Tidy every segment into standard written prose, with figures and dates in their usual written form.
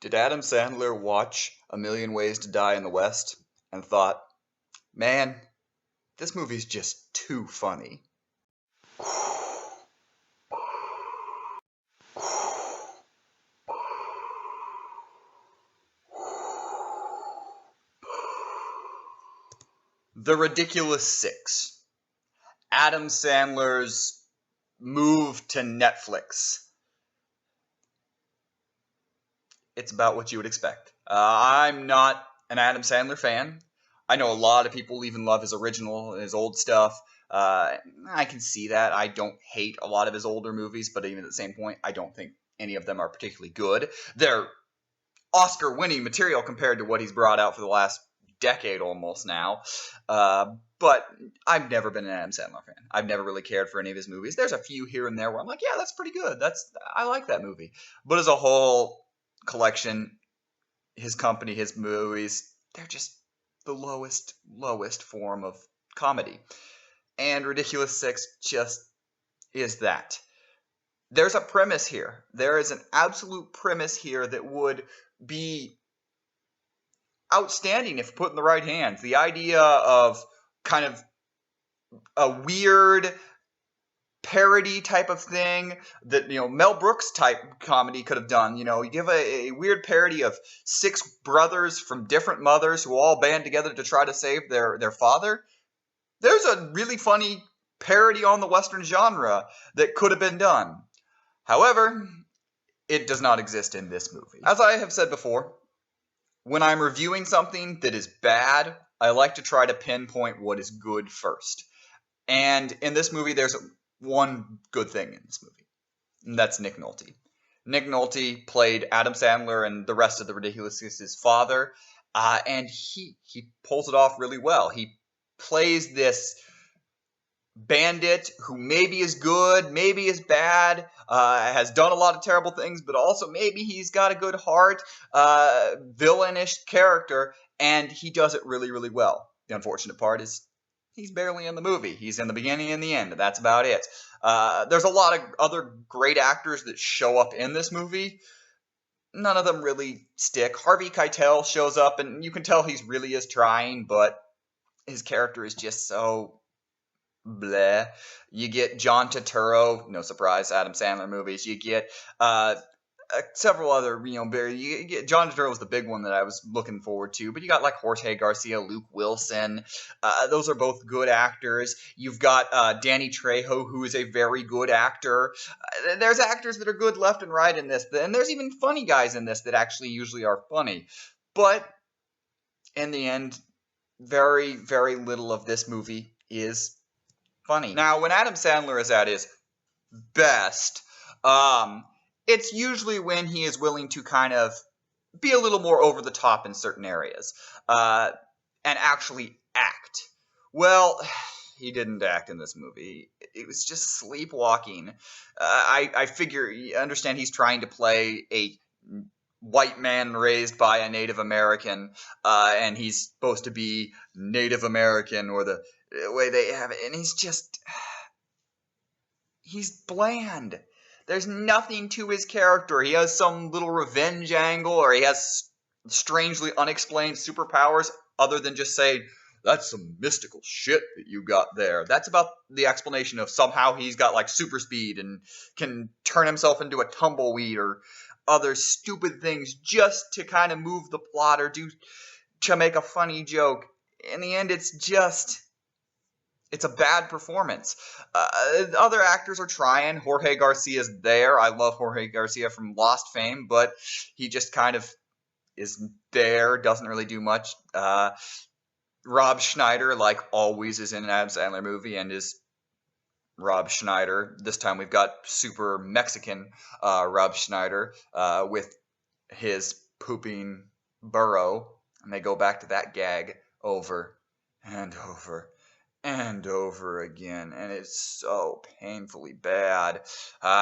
Did Adam Sandler watch A Million Ways to Die in the West and thought, man, this movie's just too funny? The Ridiculous Six. Adam Sandler's move to Netflix. It's about what you would expect. I'm not an Adam Sandler fan. I know a lot of people even love his original, his old stuff. I can see that. I don't hate a lot of his older movies, but even at the same point, I don't think any of them are particularly good. They're Oscar-winning material compared to what he's brought out for the last decade almost now. But I've never been an Adam Sandler fan. I've never really cared for any of his movies. There's a few here and there where I'm like, yeah, that's pretty good. I like that movie. But as a whole collection, his company, his movies, they're just the lowest form of comedy. And Ridiculous Six just is that. There's a premise here. There is an absolute premise here that would be outstanding if put in the right hands. The idea of kind of a weird parody type of thing that, Mel Brooks type comedy could have done. You give a weird parody of six brothers from different mothers who all band together to try to save their father. There's a really funny parody on the Western genre that could have been done. However, it does not exist in this movie. As I have said before, when I'm reviewing something that is bad, I like to try to pinpoint what is good first. And in this movie, there's one good thing in this movie, and that's Nick Nolte. Nick Nolte played Adam Sandler and the rest of the Ridiculous Six's father, and he pulls it off really well. He plays this bandit who maybe is good, maybe is bad, has done a lot of terrible things, but also maybe he's got a good heart, villainish character, and he does it really, really well. The unfortunate part is he's barely in the movie. He's in the beginning and the end, and that's about it. There's a lot of other great actors that show up in this movie. None of them really stick. Harvey Keitel shows up, and you can tell he really is trying, but his character is just so bleh. You get John Turturro, no surprise, Adam Sandler movies. You get several other, you get John Turturro was the big one that I was looking forward to, but you got like Jorge Garcia, Luke Wilson. Those are both good actors. You've got Danny Trejo, who is a very good actor. There's actors that are good left and right in this, and there's even funny guys in this that actually usually are funny. But in the end, very, very little of this movie is funny. Now, when Adam Sandler is at his best, it's usually when he is willing to kind of be a little more over the top in certain areas, and actually act. Well, he didn't act in this movie. It was just sleepwalking. I understand he's trying to play a white man raised by a Native American, and he's supposed to be Native American, or the way they have it, and he's bland. There's nothing to his character. He has some little revenge angle, or he has strangely unexplained superpowers other than just saying, that's some mystical shit that you got there. That's about the explanation of somehow he's got like super speed and can turn himself into a tumbleweed or other stupid things just to kind of move the plot or to make a funny joke. In the end, it's a bad performance. Other actors are trying. Jorge Garcia's there. I love Jorge Garcia from Lost fame, but he just kind of is there, doesn't really do much. Rob Schneider, like always, is in an Adam Sandler movie and is Rob Schneider. This time we've got super Mexican Rob Schneider with his pooping burro, and they go back to that gag over and over and over again, and it's so painfully bad.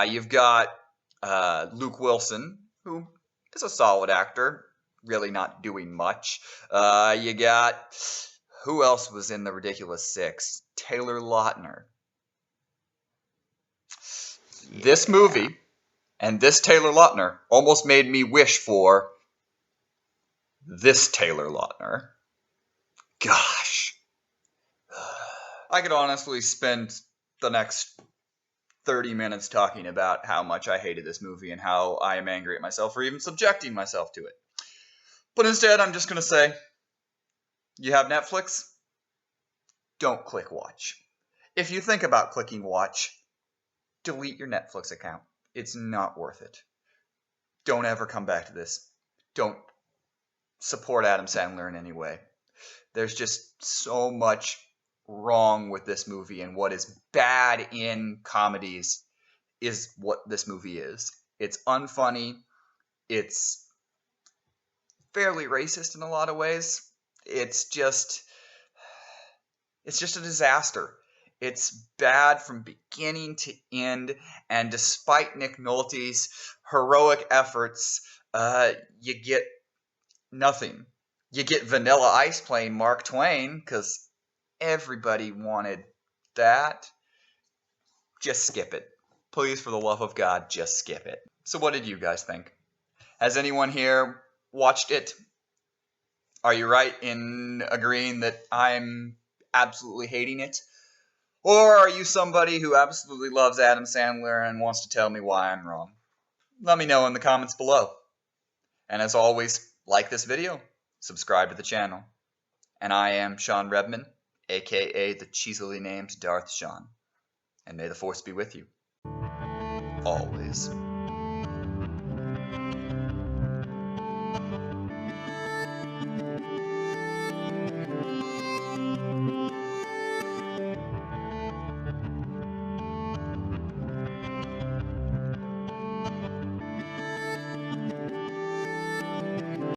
You've got Luke Wilson, who is a solid actor, really not doing much. You got, who else was in The Ridiculous Six? Taylor Lautner. This movie and this Taylor Lautner almost made me wish for this Taylor Lautner. Gosh. I could honestly spend the next 30 minutes talking about how much I hated this movie and how I am angry at myself for even subjecting myself to it. But instead, I'm just going to say, you have Netflix? Don't click watch. If you think about clicking watch, delete your Netflix account. It's not worth it. Don't ever come back to this. Don't support Adam Sandler in any way. There's just so much wrong with this movie, and what is bad in comedies is what this movie is. It's unfunny. It's fairly racist in a lot of ways. It's just a disaster. It's bad from beginning to end, and despite Nick Nolte's heroic efforts, you get nothing. You get Vanilla Ice playing Mark Twain, because everybody wanted that. Just skip it. Please, for the love of God, just skip it. So what did you guys think? Has anyone here watched it? Are you right in agreeing that I'm absolutely hating it? Or are you somebody who absolutely loves Adam Sandler and wants to tell me why I'm wrong? Let me know in the comments below. And as always, like this video, subscribe to the channel. And I am Shawn Rebman, aka the cheesily named Darth Shawn. And may the Force be with you. Always.